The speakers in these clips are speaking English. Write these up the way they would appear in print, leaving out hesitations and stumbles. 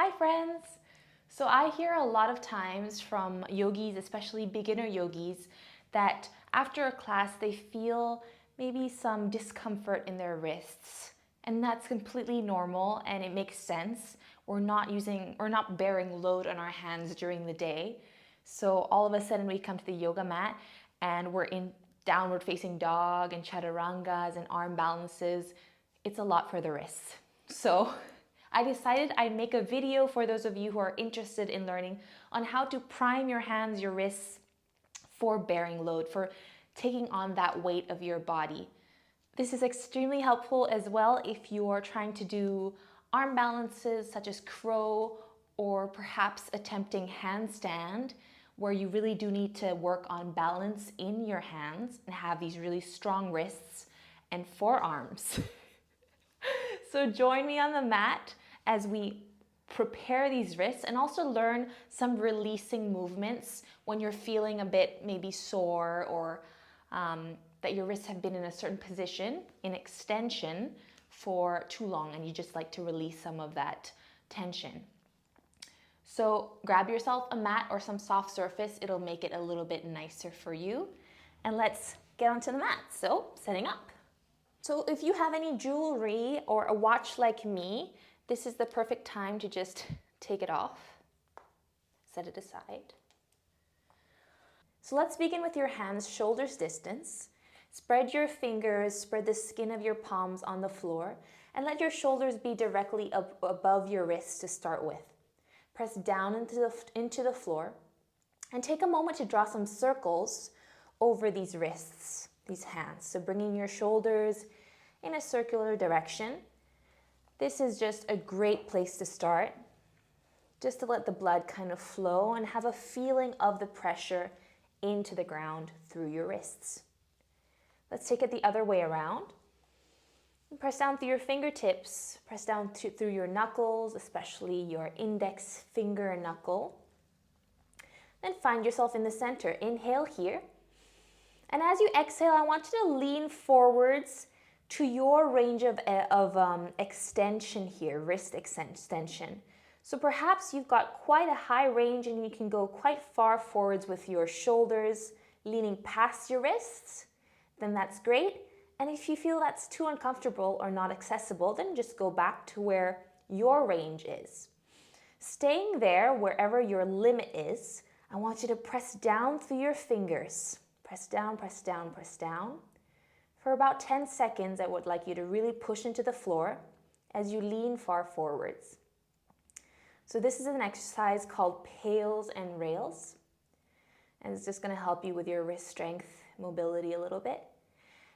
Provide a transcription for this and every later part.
Hi friends! So I hear a lot of times from yogis, especially beginner yogis, that after a class they feel maybe some discomfort in their wrists. And that's completely normal and it makes sense. We're not bearing load on our hands during the day. So all of a sudden we come to the yoga mat and we're in downward facing dog and chaturangas and arm balances. It's a lot for the wrists. So I decided I'd make a video for those of you who are interested in learning on how to prime your hands, your wrists for bearing load, for taking on that weight of your body. This is extremely helpful as well if you're trying to do arm balances such as crow or perhaps attempting handstand, where you really do need to work on balance in your hands and have these really strong wrists and forearms. So join me on the mat as we prepare these wrists and also learn some releasing movements when you're feeling a bit maybe sore or that your wrists have been in a certain position in extension for too long and you just like to release some of that tension. So grab yourself a mat or some soft surface. It'll make it a little bit nicer for you. And let's get onto the mat. So setting up. So if you have any jewelry or a watch like me, this is the perfect time to just take it off, set it aside. So let's begin with your hands shoulders distance. Spread your fingers, spread the skin of your palms on the floor, and let your shoulders be directly above your wrists to start with. Press down into the floor and take a moment to draw some circles over these wrists, these hands. So bringing your shoulders in a circular direction. This is just a great place to start, just to let the blood kind of flow and have a feeling of the pressure into the ground through your wrists. Let's take it the other way around. Press down through your fingertips, press down through your knuckles, especially your index finger knuckle. Then find yourself in the center. Inhale here. And as you exhale, I want you to lean forwards to your range of extension here, wrist extension. So perhaps you've got quite a high range and you can go quite far forwards with your shoulders leaning past your wrists, then that's great. And if you feel that's too uncomfortable or not accessible, then just go back to where your range is. Staying there, wherever your limit is, I want you to press down through your fingers. Press down, press down, press down. For about 10 seconds, I would like you to really push into the floor as you lean far forwards. So this is an exercise called PAILs and RAILS. And it's just going to help you with your wrist strength, mobility a little bit.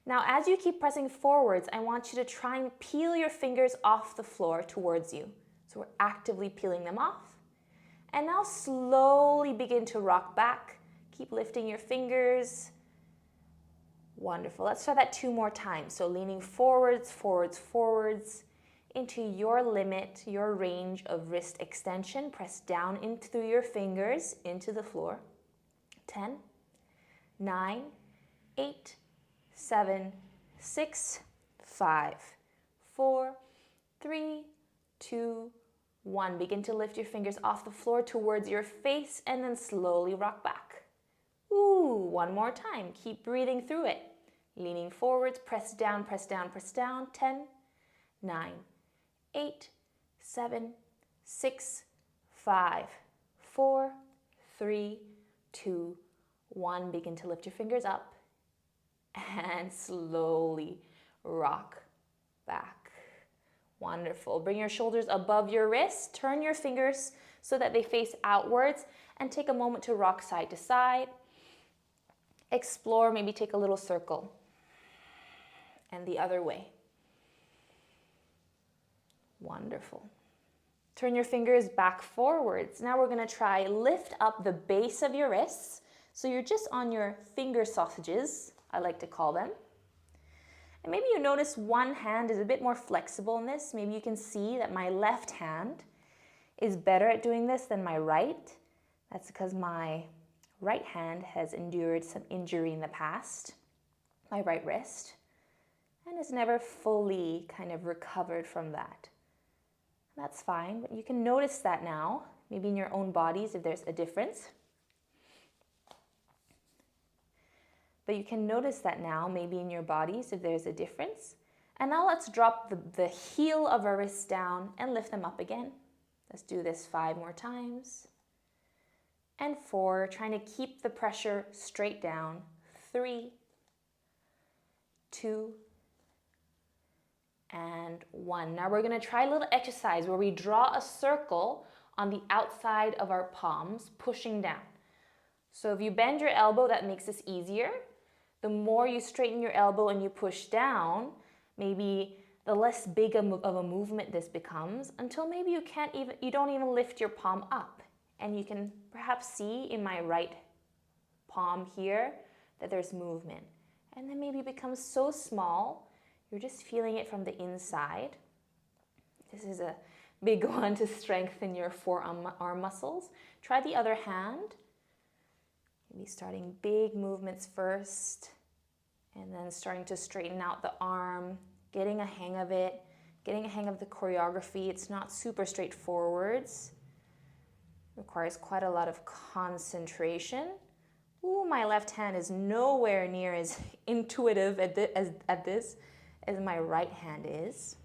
Now, as you keep pressing forwards, I want you to try and peel your fingers off the floor towards you. So we're actively peeling them off. And now slowly begin to rock back. Keep lifting your fingers. Wonderful. Let's try that 2 more times. So leaning forwards, forwards, forwards into your limit, your range of wrist extension. Press down in through your fingers into the floor. 10, 9, 8, 7, 6, 5, 4, 3, 2, 1. Begin to lift your fingers off the floor towards your face and then slowly rock back. Ooh, 1 more time. Keep breathing through it. Leaning forwards, press down, press down, press down. 10, 9, 8, 7, 6, 5, 4, 3, 2, 1. Begin to lift your fingers up and slowly rock back. Wonderful. Bring your shoulders above your wrists. Turn your fingers so that they face outwards and take a moment to rock side to side. Explore, maybe take a little circle. And the other way. Wonderful. Turn your fingers back forwards. Now we're going to try lift up the base of your wrists. So you're just on your finger sausages, I like to call them. And maybe you notice one hand is a bit more flexible in this. Maybe you can see that my left hand is better at doing this than my right. That's because my right hand has endured some injury in the past, my right wrist, and has never fully kind of recovered from that. That's fine, but you can notice that now, maybe in your own bodies if there's a difference. But you can notice that now, maybe in your bodies if there's a difference. And now let's drop the heel of our wrists down and lift them up again. Let's do this 5 more times. And 4, trying to keep the pressure straight down. 3, 2, and 1. Now we're going to try a little exercise where we draw a circle on the outside of our palms, pushing down. So if you bend your elbow, that makes this easier. The more you straighten your elbow and you push down, maybe the less big of a movement this becomes, until maybe you don't even lift your palm up. And you can perhaps see in my right palm here that there's movement. And then maybe it becomes so small, you're just feeling it from the inside. This is a big one to strengthen your forearm muscles. Try the other hand. Maybe starting big movements first, and then starting to straighten out the arm, getting a hang of it, getting a hang of the choreography. It's not super straightforward. Requires quite a lot of concentration. Ooh, my left hand is nowhere near as intuitive at this as my right hand is.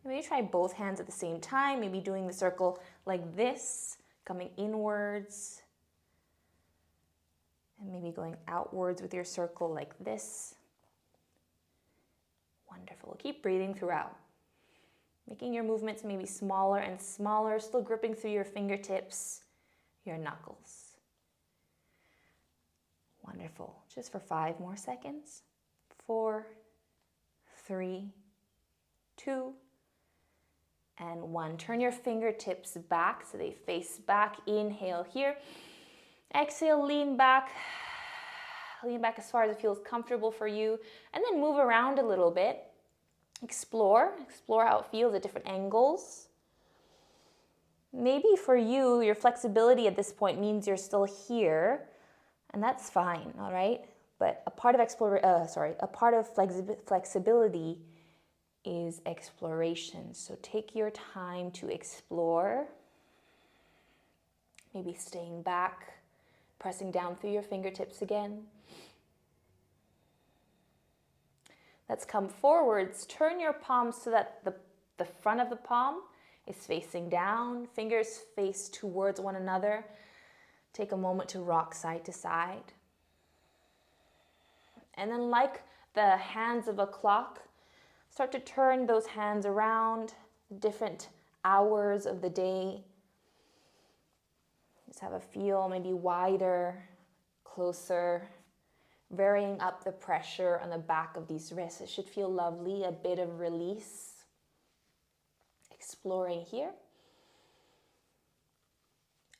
Maybe try both hands at the same time, maybe doing the circle like this, coming inwards, and maybe going outwards with your circle like this. Wonderful. Keep breathing throughout. Making your movements maybe smaller and smaller, still gripping through your fingertips, your knuckles. Wonderful. Just for 5 more seconds. 4, 3, 2, and 1. Turn your fingertips back so they face back. Inhale here. Exhale, lean back. Lean back as far as it feels comfortable for you. And then move around a little bit. Explore how it feels at different angles. Maybe for you, your flexibility at this point means you're still here, and that's fine, all right? But a part of flexibility is exploration. So take your time to explore. Maybe staying back, pressing down through your fingertips again. Let's come forwards. Turn your palms so that the front of the palm is facing down. Fingers face towards one another. Take a moment to rock side to side. And then, like the hands of a clock, start to turn those hands around different hours of the day. Just have a feel, maybe wider, closer, varying up the pressure on the back of these wrists. It should feel lovely, a bit of release. Exploring here.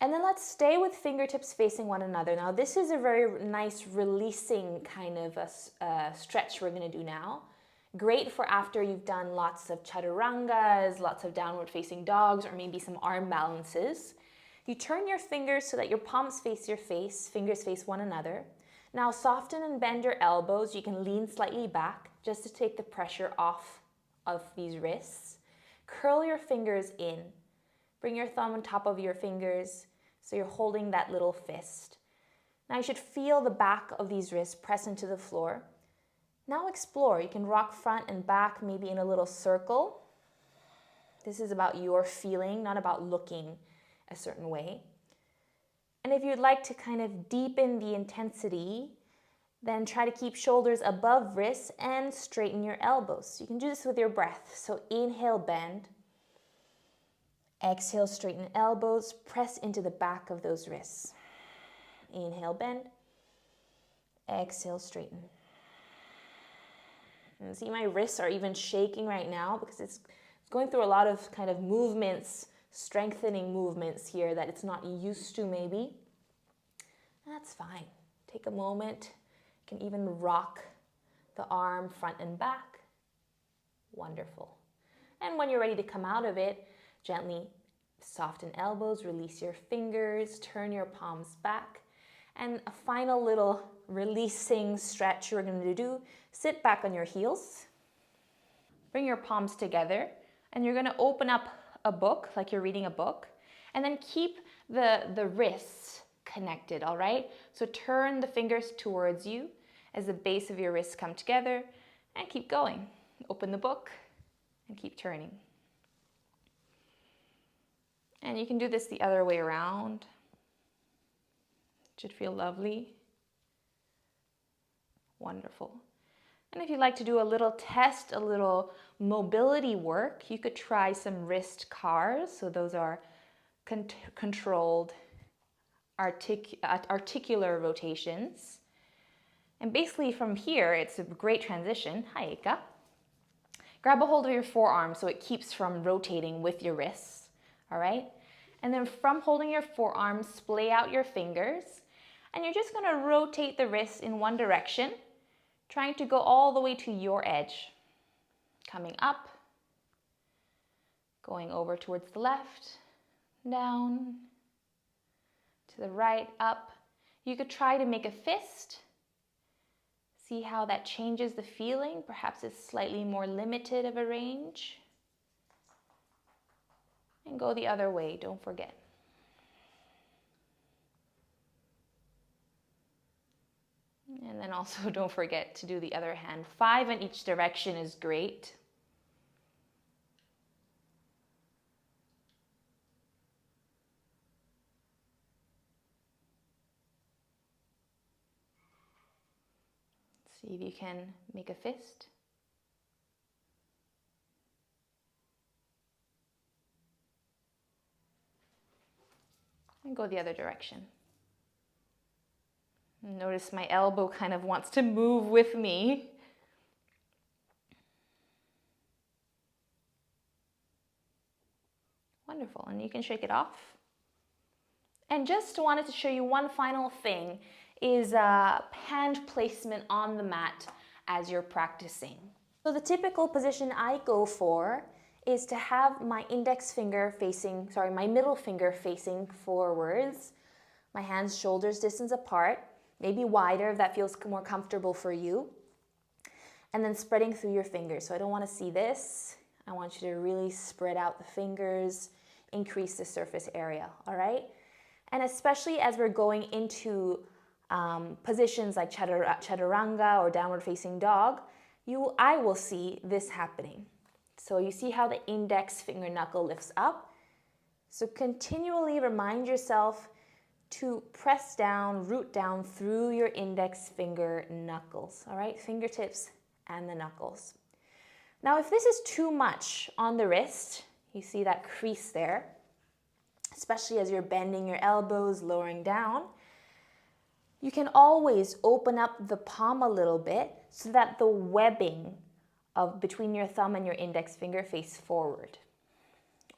And then let's stay with fingertips facing one another. Now this is a very nice releasing kind of a stretch we're going to do now. Great for after you've done lots of chaturangas, lots of downward facing dogs, or maybe some arm balances. You turn your fingers so that your palms face your face, fingers face one another. Now soften and bend your elbows. You can lean slightly back just to take the pressure off of these wrists. Curl your fingers in. Bring your thumb on top of your fingers so you're holding that little fist. Now you should feel the back of these wrists press into the floor. Now explore. You can rock front and back, maybe in a little circle. This is about your feeling, not about looking a certain way. And if you'd like to kind of deepen the intensity, then try to keep shoulders above wrists and straighten your elbows. You can do this with your breath. So inhale, bend. Exhale, straighten elbows. Press into the back of those wrists. Inhale, bend. Exhale, straighten. And see, my wrists are even shaking right now because it's going through a lot of kind of movements, strengthening movements here that it's not used to maybe. That's fine. Take a moment. You can even rock the arm front and back. Wonderful. And when you're ready to come out of it, gently soften elbows, release your fingers, turn your palms back. And a final little releasing stretch we're going to do. Sit back on your heels. Bring your palms together And you're going to open up a book, like you're reading a book, and then keep the wrists connected, all right? So turn the fingers towards you as the base of your wrists come together, and keep going. Open the book and keep turning. And you can do this the other way around. It should feel lovely. Wonderful. And if you'd like to do a little test, a little mobility work, you could try some wrist cars. So those are controlled articular rotations. And basically from here, it's a great transition. Hi, Eka. Grab a hold of your forearm so it keeps from rotating with your wrists, all right? And then from holding your forearm, splay out your fingers, and you're just gonna rotate the wrists in one direction, trying to go all the way to your edge. Coming up, going over towards the left, down, to the right, up. You could try to make a fist. See how that changes the feeling. Perhaps it's slightly more limited of a range. And go the other way, don't forget. And then also don't forget to do the other hand. 5 in each direction is great. See if you can make a fist. And go the other direction. Notice my elbow kind of wants to move with me. Wonderful, and you can shake it off. And just wanted to show you one final thing, is hand placement on the mat as you're practicing. So the typical position I go for is to have my my middle finger facing forwards, my hands shoulders distance apart, maybe wider if that feels more comfortable for you, and then spreading through your fingers. So I don't want to see this. I want you to really spread out the fingers, increase the surface area, all right? And especially as we're going into positions like chaturanga or downward facing dog, I will see this happening. So you see how the index finger knuckle lifts up. So continually remind yourself to press down, root down through your index finger knuckles, all right? Fingertips and the knuckles. Now, if this is too much on the wrist, you see that crease there, especially as you're bending your elbows, lowering down, you can always open up the palm a little bit so that the webbing between your thumb and your index finger face forward.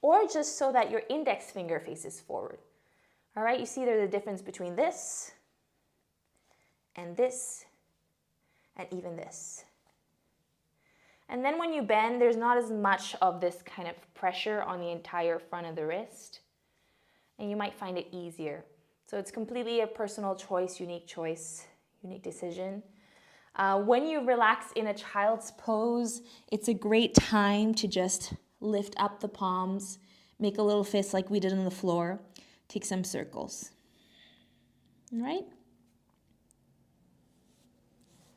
Or just so that your index finger faces forward. All right, you see there's a difference between this and even this. And then when you bend, there's not as much of this kind of pressure on the entire front of the wrist. And you might find it easier. So it's completely a personal choice, unique decision. When you relax in a child's pose, it's a great time to just lift up the palms, make a little fist like we did on the floor, take some circles. All right?